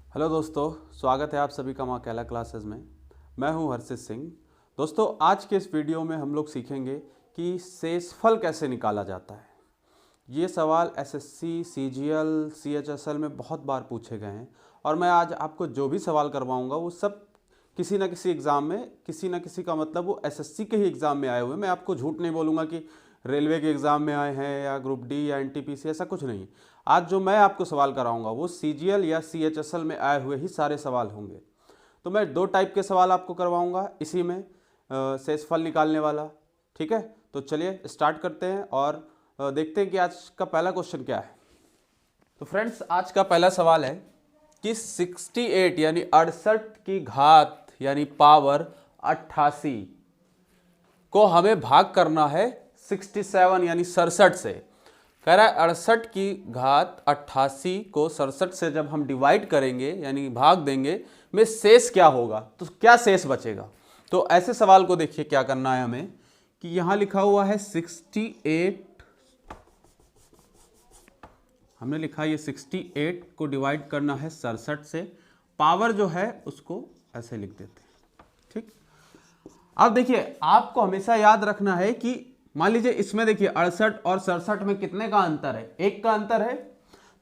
Hello दोस्तों, स्वागत है आप सभी का माँ कैला क्लासेस में। मैं हूं हर्षित सिंह। दोस्तों, आज के इस वीडियो में हम लोग सीखेंगे कि शेषफल कैसे निकाला जाता है। ये सवाल एसएससी, सीजीएल, सीएचएसएल में बहुत बार पूछे गए हैं और मैं आज आपको जो भी सवाल करवाऊंगा वो सब किसी न किसी एग्ज़ाम में, किसी न किसी का मतलब वो एसएससी के ही एग्ज़ाम में आए हुए। मैं आपको झूठ नहीं बोलूँगा कि रेलवे के एग्ज़ाम में आए हैं या ग्रुप डी या एनटीपीसी, ऐसा कुछ नहीं। आज जो मैं आपको सवाल कराऊंगा वो सीजीएल या सीएचएसएल में आए हुए ही सारे सवाल होंगे। तो मैं दो टाइप के सवाल आपको करवाऊंगा इसी में, शेषफल निकालने वाला। ठीक है, तो चलिए स्टार्ट करते हैं और देखते हैं कि आज का पहला क्वेश्चन क्या है। तो फ्रेंड्स, आज का पहला सवाल है कि 68 यानी 68 की घात यानी पावर 88 को हमें भाग करना है 67 यानी 67 से। कह रहा है 68 की घात 88 को 67 से जब हम डिवाइड करेंगे यानी भाग देंगे में शेष क्या होगा, तो क्या शेष बचेगा। तो ऐसे सवाल को देखिए क्या करना है हमें कि यहां लिखा हुआ है 68, हमने लिखा ये 68 को डिवाइड करना है 67 से, पावर जो है उसको ऐसे लिख देते हैं। ठीक, अब देखिए आपको हमेशा याद रखना है कि मान लीजिए इसमें देखिए 68 और 67 में कितने का अंतर है, एक का अंतर है।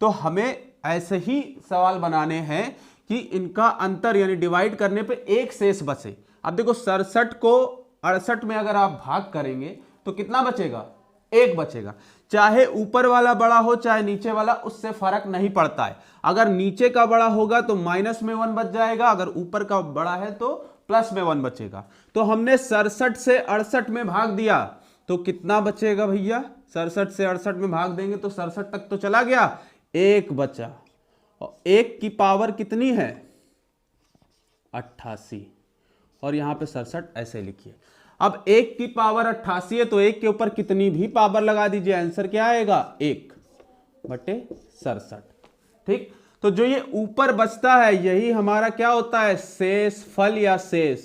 तो हमें ऐसे ही सवाल बनाने हैं कि इनका अंतर यानी डिवाइड करने पे एक शेष बचे। अब देखो 67 को 68 में अगर आप भाग करेंगे तो कितना बचेगा, एक बचेगा। चाहे ऊपर वाला बड़ा हो चाहे नीचे वाला, उससे फर्क नहीं पड़ता है। अगर नीचे का बड़ा होगा तो माइनस में 1 बच जाएगा, अगर ऊपर का बड़ा है तो प्लस में 1 बचेगा। तो हमने 67 से 68 में भाग दिया तो कितना बचेगा भैया, 67 से 68 में भाग देंगे तो 67 तक तो चला गया, एक बचा। और एक की पावर कितनी है 88, और यहां पे 67 ऐसे लिखिए। अब एक की पावर 88 है तो एक के ऊपर कितनी भी पावर लगा दीजिए, आंसर क्या आएगा 1/67। ठीक, तो जो ये ऊपर बचता है यही हमारा क्या होता है, शेषफल या शेष।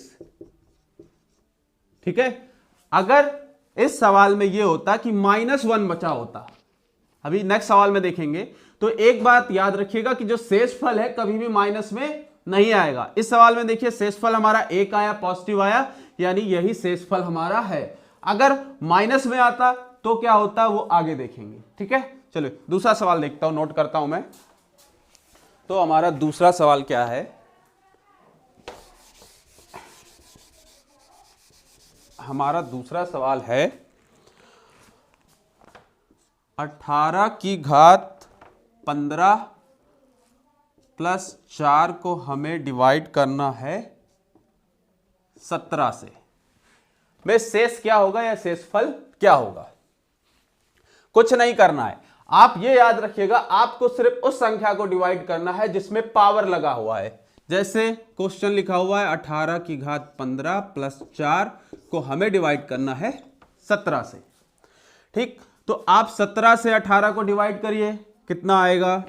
ठीक है, अगर इस सवाल में ये होता कि -1 बचा होता, अभी नेक्स्ट सवाल में देखेंगे, तो एक बात याद रखिएगा कि जो शेषफल है कभी भी माइनस में नहीं आएगा। इस सवाल में देखिए शेषफल हमारा 1 आया, पॉजिटिव आया, यानी यही शेषफल हमारा है। अगर माइनस में आता तो क्या होता वो आगे देखेंगे। ठीक है, चलिए दूसरा सवाल देखता हूं, नोट करता हूं मैं। तो हमारा दूसरा सवाल क्या है, हमारा दूसरा सवाल है 18 की घात 15 प्लस 4 को हमें डिवाइड करना है 17 से। में शेष क्या होगा या शेषफल क्या होगा। कुछ नहीं करना है, आप ये याद रखिएगा, आपको सिर्फ उस संख्या को डिवाइड करना है जिसमें पावर लगा हुआ है। जैसे क्वेश्चन लिखा हुआ है 18 की घात 15 प्लस 4 को हमें डिवाइड करना है 17 से। ठीक, तो आप 17 से 18 को डिवाइड करिए, कितना आएगा,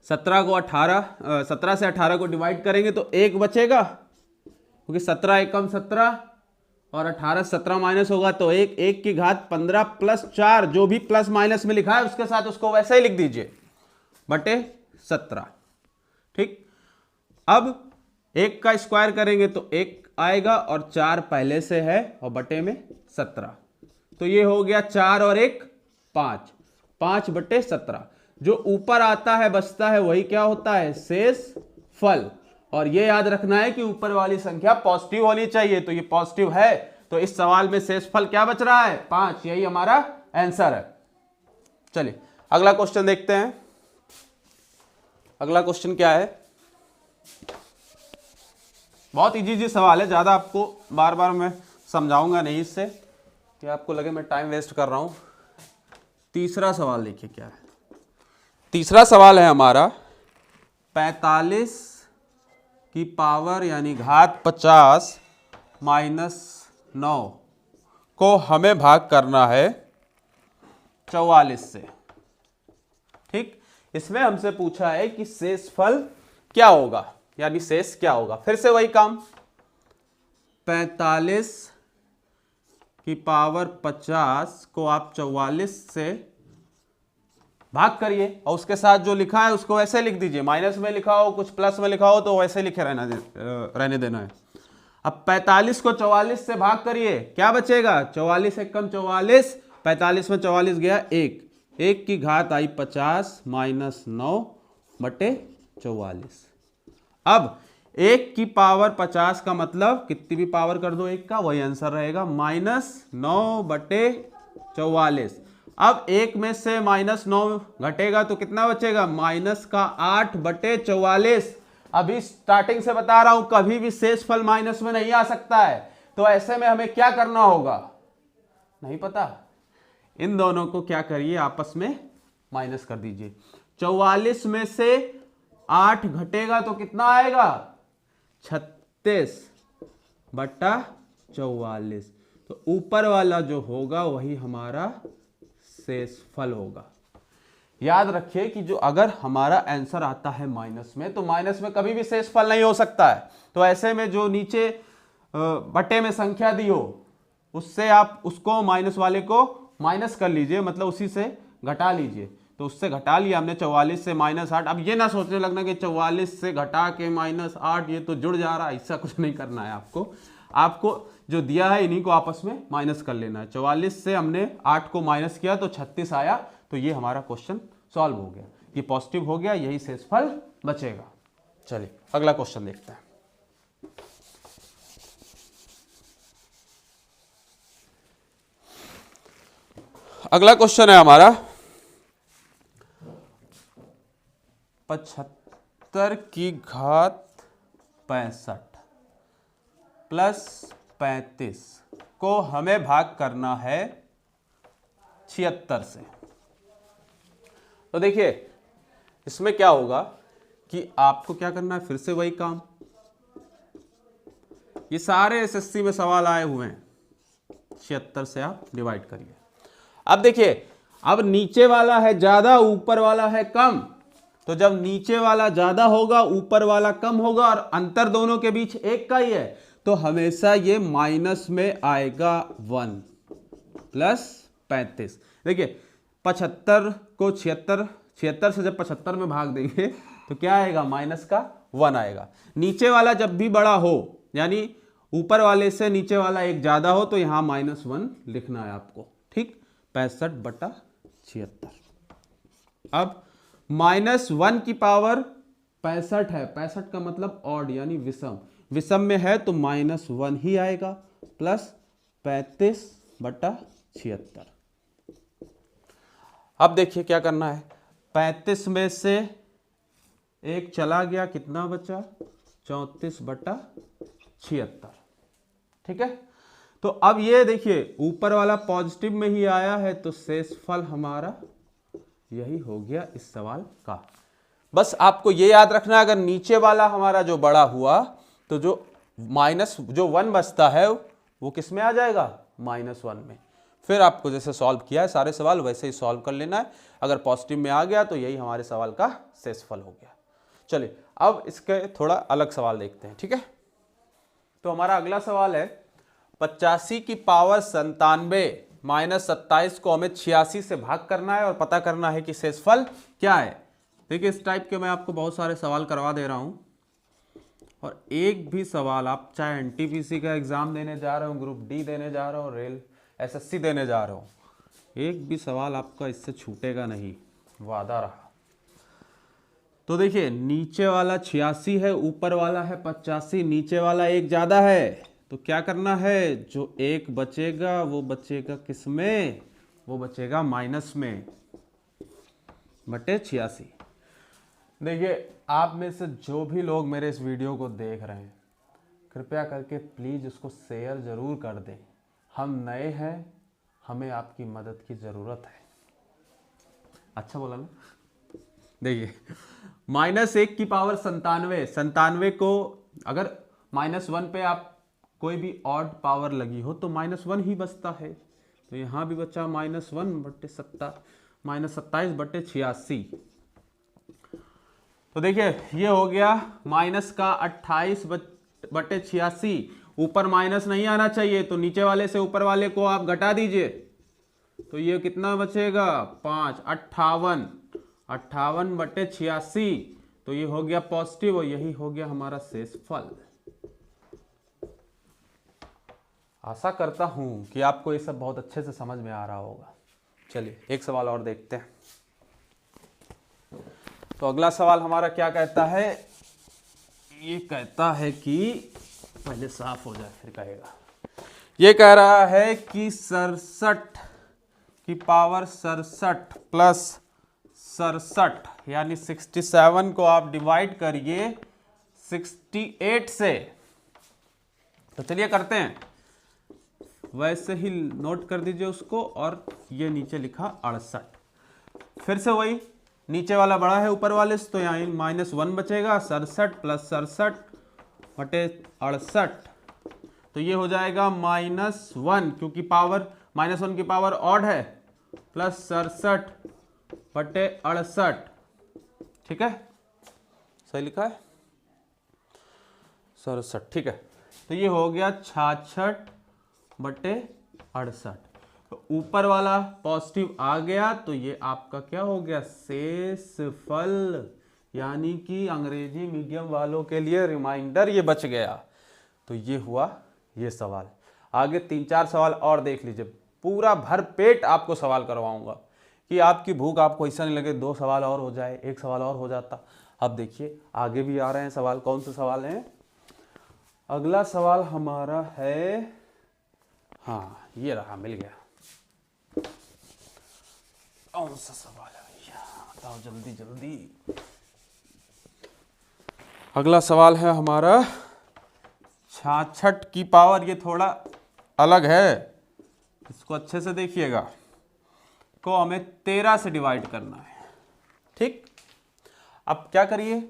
17 से 18 को डिवाइड करेंगे तो एक बचेगा, क्योंकि 17 एकम 17 और 18 17 माइनस होगा तो एक की घात 15 प्लस 4, जो भी प्लस माइनस में लिखा है उसके साथ उसको वैसे ही लिख दीजिए, बटे 17। ठीक, अब एक का स्क्वायर करेंगे तो एक आएगा और 4 पहले से है और बटे में 17, तो ये हो गया 4 और 1 5, 5/17। जो ऊपर आता है बचता है वही क्या होता है, शेषफल। और ये याद रखना है कि ऊपर वाली संख्या पॉजिटिव होनी चाहिए, तो ये पॉजिटिव है, तो इस सवाल में शेषफल क्या बच रहा है 5, यही हमारा आंसर है। चलिए अगला क्वेश्चन देखते हैं। अगला क्वेश्चन क्या है, बहुत इजी सवाल है, ज्यादा आपको बार बार मैं समझाऊंगा नहीं इससे कि आपको लगे मैं टाइम वेस्ट कर रहा हूं। तीसरा सवाल देखिए क्या है। तीसरा सवाल है हमारा 45 की पावर यानी घात 50 माइनस 9 को हमें भाग करना है 44 से। ठीक, इसमें हमसे पूछा है कि शेषफल क्या होगा यानी शेष क्या होगा। फिर से वही काम, 45 की पावर 50 को आप 44 से भाग करिए और उसके साथ जो लिखा है उसको वैसे लिख दीजिए, माइनस में लिखा हो कुछ प्लस में लिखा हो तो वैसे लिखे रहने देना है। अब 45 को 44 से भाग करिए, क्या बचेगा 44 एकम 44, 45 में 44 गया 1, 1 की घात आई 50 माइनस 9 बटे 44। अब 1 की पावर 50 का मतलब कितनी भी पावर कर दो 1 का वही आंसर रहेगा, -9 बटे 44। अब 1 में से -9 घटेगा तो कितना बचेगा, -8 बटे 44। अभी स्टार्टिंग से बता रहा हूं कभी भी शेषफल माइनस में नहीं आ सकता है, तो ऐसे में हमें क्या करना होगा नहीं पता, इन दोनों को क्या करिए आपस में माइनस कर दीजिए। 44 में से 8 घटेगा तो कितना आएगा 36 बटा 44। तो ऊपर वाला जो होगा वही हमारा शेषफल होगा। याद रखिए कि जो अगर हमारा आंसर आता है माइनस में तो माइनस में कभी भी शेषफल नहीं हो सकता है। तो ऐसे में जो नीचे बटे में संख्या दी हो उससे आप उसको माइनस वाले को माइनस कर लीजिए, मतलब उसी से घटा लीजिए। तो उससे घटा लिया हमने 44 से -8। अब ये ना सोचने लगना कि 44 से घटा के -8 ये तो जुड़ जा रहा है, ऐसा कुछ नहीं करना है आपको जो दिया है इन्हीं को आपस में माइनस कर लेना है। 44 से हमने 8 को माइनस किया तो 36 आया, तो ये हमारा क्वेश्चन सॉल्व हो गया, ये पॉजिटिव हो गया, यही शेषफल बचेगा। चलिए अगला क्वेश्चन देखते हैं। अगला क्वेश्चन है हमारा 75 की घात 65 प्लस 35 को हमें भाग करना है 76 से। तो देखिए इसमें क्या होगा कि आपको क्या करना है, फिर से वही काम, ये सारे एसएससी में सवाल आए हुए हैं, 76 से आप डिवाइड करिए। अब देखिए अब नीचे वाला है ज्यादा ऊपर वाला है कम, तो जब नीचे वाला ज्यादा होगा ऊपर वाला कम होगा और अंतर दोनों के बीच 1 का ही है, तो हमेशा ये माइनस में आएगा 1 प्लस 35। देखिए 75 को 76 से जब 75 में भाग देंगे तो क्या आएगा माइनस का 1 आएगा। नीचे वाला जब भी बड़ा हो यानी ऊपर वाले से नीचे वाला एक ज्यादा हो तो यहां -1 लिखना है आपको, ठीक। 65 बटा 76। अब -1 की पावर 65 है, 65 का मतलब ऑड यानी विषम, विषम में है तो -1 ही आएगा, प्लस 35 बटा 76। अब देखिए क्या करना है, 35 में से 1 चला गया, कितना बचा 34 बटा 76, ठीक है। तो अब ये देखिए ऊपर वाला पॉजिटिव में ही आया है तो शेषफल हमारा यही हो गया इस सवाल का। बस आपको ये याद रखना है अगर नीचे वाला हमारा जो बड़ा हुआ तो जो 1 बचता है वो किस में आ जाएगा -1 में। फिर आपको जैसे सॉल्व किया है सारे सवाल वैसे ही सॉल्व कर लेना है, अगर पॉजिटिव में आ गया तो यही हमारे सवाल का शेषफल हो गया। चलिए अब इसके थोड़ा अलग सवाल देखते हैं, ठीक है। तो हमारा अगला सवाल है 85 की पावर 97 -27 को हमें 86 से भाग करना है और पता करना है कि शेषफल क्या है। देखिए इस टाइप के मैं आपको बहुत सारे सवाल करवा दे रहा हूं और एक भी सवाल आप चाहे एनटीपीसी का एग्जाम देने जा रहे हो, ग्रुप डी देने जा रहे हो, रेल एसएससी देने जा रहे हो, एक भी सवाल आपका इससे छूटेगा नहीं, वादा रहा। तो देखिए नीचे वाला 86 है, ऊपर वाला है 85, नीचे वाला एक ज्यादा है तो क्या करना है, जो एक बचेगा वो बचेगा किस में, वो बचेगा माइनस में बटे 86। देखिए आप में से जो भी लोग मेरे इस वीडियो को देख रहे हैं कृपया करके प्लीज़ उसको शेयर ज़रूर कर दें। हम नए हैं, हमें आपकी मदद की ज़रूरत है। अच्छा बोला ना। देखिए -1 की पावर 97 को अगर -1 पे आप कोई भी ऑड पावर लगी हो तो -1 ही बचता है, तो यहाँ भी बचा -1 बटे 27 बटे 86। तो देखिए ये हो गया माइनस का 28 बटे 86, ऊपर माइनस नहीं आना चाहिए तो नीचे वाले से ऊपर वाले को आप घटा दीजिए तो ये कितना बचेगा 5, 58 58/86, तो ये हो गया पॉजिटिव और यही हो गया हमारा शेषफल। आशा करता हूं कि आपको ये सब बहुत अच्छे से समझ में आ रहा होगा। चलिए एक सवाल और देखते हैं। तो अगला सवाल हमारा क्या कहता है, ये कहता है कि पहले साफ हो जाए फिर कहेगा। ये कह रहा है कि 67 की पावर 67 प्लस 67 यानी 67 को आप डिवाइड करिए 68 से। तो चलिए करते हैं, वैसे ही नोट कर दीजिए उसको, और ये नीचे लिखा 68। फिर से वही, नीचे वाला बड़ा है ऊपर वाले से, तो यहाँ -1 बचेगा। 67 प्लस 67/68, तो ये हो जाएगा -1, क्योंकि पावर -1 की पावर ऑड है, प्लस 67/68। ठीक है, सही लिखा है 67, ठीक है। तो ये हो गया 66/68। तो ऊपर वाला पॉजिटिव आ गया, तो ये आपका क्या हो गया, शेषफल, यानी कि अंग्रेजी मीडियम वालों के लिए रिमाइंडर ये बच गया। तो ये हुआ ये सवाल। आगे 3-4 सवाल और देख लीजिए, पूरा भर पेट आपको सवाल करवाऊंगा कि आपकी भूख आपको ऐसा नहीं लगे 2 सवाल और हो जाए, 1 सवाल और हो जाता। अब देखिए आगे भी आ रहे हैं सवाल। कौन से सवाल हैं? अगला सवाल हमारा है, हाँ ये रहा, मिल गया। कौन सा सवाल है भैया, बताओ जल्दी जल्दी। अगला सवाल है हमारा 66 की पावर, ये थोड़ा अलग है, इसको अच्छे से देखिएगा, को हमें 13 से डिवाइड करना है। ठीक, अब क्या करिए,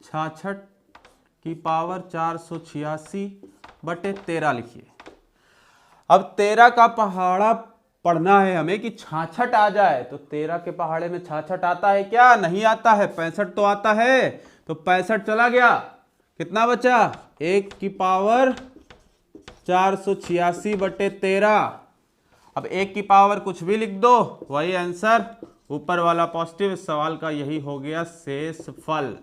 66 की पावर 486/13 लिखिए। अब 13 का पहाड़ा पढ़ना है हमें कि 66 आ जाए। तो 13 के पहाड़े में 66 आता है क्या? नहीं आता है। 65 तो आता है, तो 65 चला गया, कितना बचा? 1 की पावर 486/13। अब 1 की पावर कुछ भी लिख दो, वही आंसर, ऊपर वाला पॉजिटिव। इस सवाल का यही हो गया शेषफल।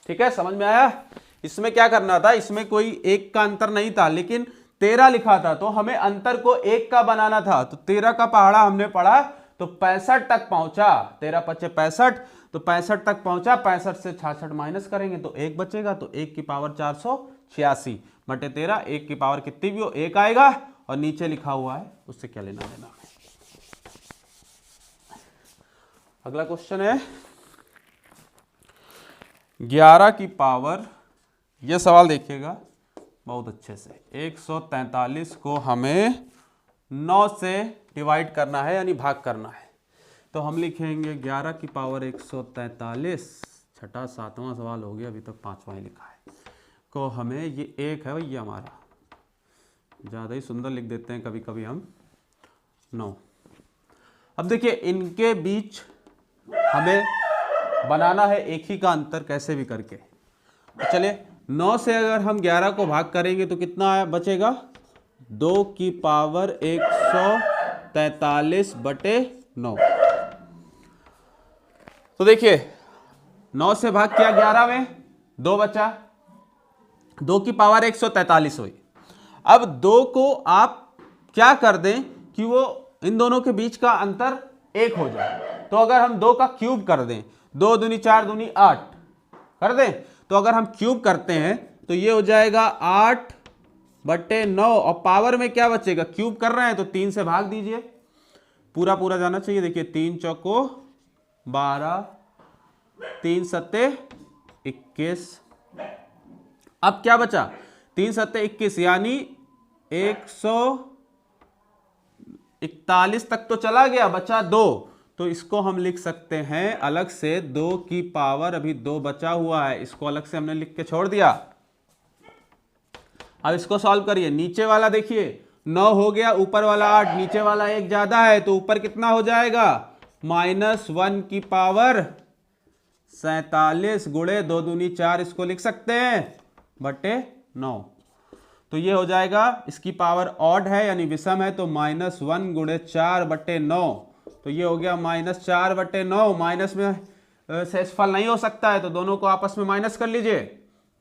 ठीक है, समझ में आया? इसमें क्या करना था, इसमें कोई 1 का अंतर नहीं था, लेकिन 13 लिखा था, तो हमें अंतर को 1 का बनाना था। तो 13 का पहाड़ा हमने पढ़ा, तो 65 तक पहुंचा। 13×5 = 65, तो 65 तक पहुंचा। 65 से 66 माइनस करेंगे तो 1 बचेगा। तो 1 की पावर 486/13, 1 की पावर कितनी भी हो 1 आएगा, और नीचे लिखा हुआ है उससे क्या लेना देना है। अगला क्वेश्चन है 11 की पावर, यह सवाल देखिएगा बहुत अच्छे से। 143 को हमें 9 से डिवाइड करना है, यानी भाग करना है। तो हम लिखेंगे 11 की पावर 143, छठा 7वां सवाल हो गया, अभी तक 5वां ही लिखा है, को हमें ये 1 है भैया हमारा, ज़्यादा ही सुंदर लिख देते हैं कभी कभी हम, 9। अब देखिए इनके बीच हमें बनाना है एक ही का अंतर, कैसे भी करके। तो चलिए 9 से अगर हम 11 को भाग करेंगे तो कितना बचेगा? 2 की पावर 143/9। तो देखिए 9 से भाग किया 11 में, 2 बचा, 2 की पावर 143 हुई। अब 2 को आप क्या कर दें कि वो इन दोनों के बीच का अंतर 1 हो जाए। तो अगर हम 2 का क्यूब कर दें, 2 दूनी 4 दूनी 8 कर दें, तो अगर हम क्यूब करते हैं तो ये हो जाएगा 8/9, और पावर में क्या बचेगा? क्यूब कर रहे हैं तो 3 से भाग दीजिए, पूरा पूरा जाना चाहिए। देखिए 3 चौको 12, 3 सत्ते 21। अब क्या बचा? 3 सत्ते 21, यानी 141 तक तो चला गया, बचा 2। तो इसको हम लिख सकते हैं अलग से, 2 की पावर, अभी 2 बचा हुआ है, इसको अलग से हमने लिख के छोड़ दिया। अब इसको सॉल्व करिए। नीचे वाला देखिए 9 हो गया, ऊपर वाला 8, नीचे वाला 1 ज्यादा है, तो ऊपर कितना हो जाएगा? -1 की पावर 47 गुणे 2 दूनी 4, इसको लिख सकते हैं /9। तो ये हो जाएगा, इसकी पावर ऑड है यानी विषम है, तो -1 गुणे 4/9, तो ये हो गया -4/9। माइनस में शेषफल नहीं हो सकता है तो दोनों को आपस में माइनस कर लीजिए,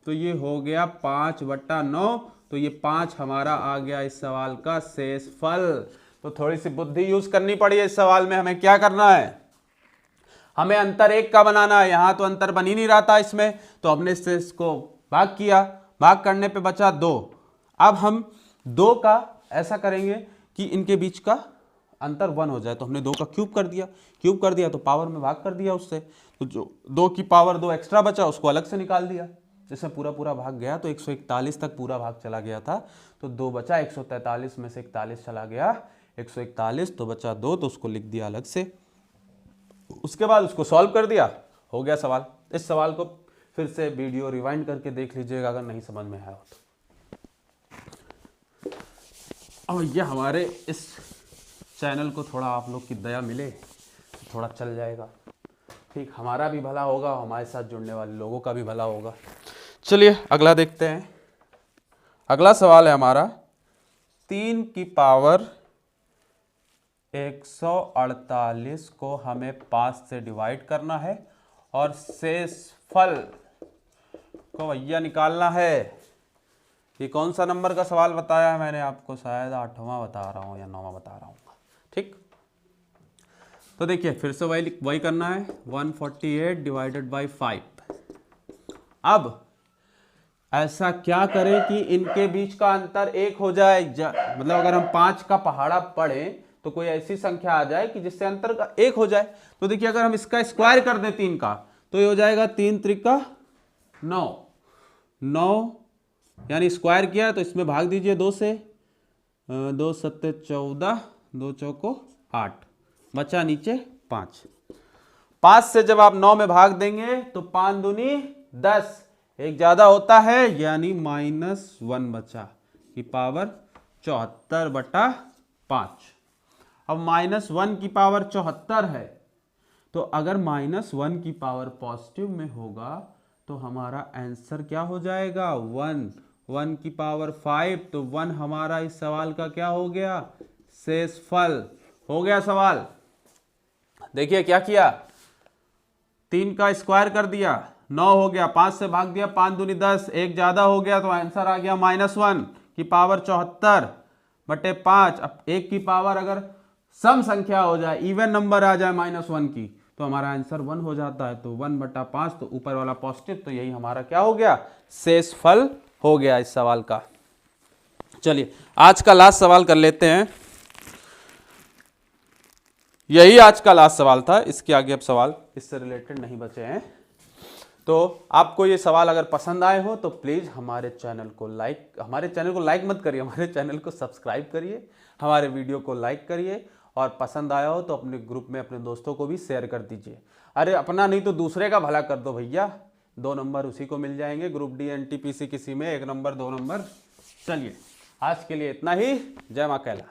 तो ये हो गया 5/9। तो ये 5 हमारा आ गया इस सवाल का शेषफल। तो थोड़ी सी बुद्धि यूज करनी पड़ी है इस सवाल में। हमें क्या करना है, हमें अंतर 1 का बनाना है। यहाँ तो अंतर बन ही नहीं रहा था इसमें, तो हमने इससे इसको भाग किया, भाग करने पे बचा 2। अब हम 2 का ऐसा करेंगे कि इनके बीच का अंतर 1 हो जाए, तो हमने 2 का क्यूब कर दिया तो पावर में भाग कर दिया उससे, तो जो 2 की पावर 2 एक्स्ट्रा बचा उसको अलग से निकाल दिया। जिसमें पूरा भाग गया तो 141 तक पूरा भाग चला गया था, तो 2 बचा। 143 में से 41 चला गया, 141 तो बचा 2, तो उसको लिख दिया अलग से। उसके बाद उसको सॉल्व कर दिया, हो गया सवाल। इस सवाल को फिर से वीडियो रिवाइंड करके देख लीजिएगा अगर नहीं समझ में आया हो तो। और ये हमारे इस चैनल को थोड़ा आप लोग की दया मिले तो थोड़ा चल जाएगा, ठीक, हमारा भी भला होगा, हमारे साथ जुड़ने वाले लोगों का भी भला होगा। चलिए अगला देखते हैं। अगला सवाल है हमारा 3 की पावर 148 को हमें 5 से डिवाइड करना है और शेषफल को भैया निकालना है। ये कौन सा नंबर का सवाल बताया है मैंने आपको, शायद 8वां बता रहा हूँ या 9वां बता रहा हूँ, ठीक। तो देखिए फिर से वही करना है, 148 डिवाइडेड बाई 5। अब ऐसा क्या करें कि इनके बीच का अंतर 1 हो जाए, मतलब अगर हम 5 का पहाड़ा पढ़ें तो कोई ऐसी संख्या आ जाए कि जिससे अंतर का 1 हो जाए। तो देखिए अगर हम इसका स्क्वायर कर दें 3 का तो ये हो जाएगा 3 त्रिका 9, 9 यानी स्क्वायर किया तो इसमें भाग दीजिए 2 से, 2 सत्ते 14, 2 चौको 8, बचा नीचे 5। 5 से जब आप 9 में भाग देंगे तो 5 दूनी 10, एक ज्यादा होता है यानी -1 बचा की पावर 74/5। अब -1 की पावर 74 है, तो अगर -1 की पावर पॉजिटिव में होगा तो हमारा आंसर क्या हो जाएगा 1। 1 की पावर 5, तो 1 हमारा इस सवाल का क्या हो गया, शेषफल हो गया सवाल। देखिए क्या किया, 3 का स्क्वायर कर दिया, 9 हो गया, 5 से भाग दिया, 5 दूनी 10, एक ज्यादा हो गया तो आंसर आ गया -1 की पावर 74/5। अब 1 की पावर अगर सम संख्या हो जाए, इवन नंबर आ जाए -1 की, तो हमारा आंसर 1 हो जाता है। तो 1/5, तो ऊपर वाला पॉजिटिव, तो यही हमारा क्या हो गया, शेषफल हो गया इस सवाल का। चलिए आज का लास्ट सवाल कर लेते हैं। यही आज का लास्ट सवाल था, इसके आगे अब सवाल इससे रिलेटेड नहीं बचे हैं। तो आपको ये सवाल अगर पसंद आए हो तो प्लीज़ हमारे चैनल को लाइक मत करिए, हमारे चैनल को सब्सक्राइब करिए, हमारे वीडियो को लाइक करिए, और पसंद आया हो तो अपने ग्रुप में अपने दोस्तों को भी शेयर कर दीजिए। अरे अपना नहीं तो दूसरे का भला कर दो भैया, 2 नंबर उसी को मिल जाएंगे, ग्रुप डी एनटीपीसी किसी में 1 नंबर 2 नंबर। चलिए आज के लिए इतना ही। जय मां कैला।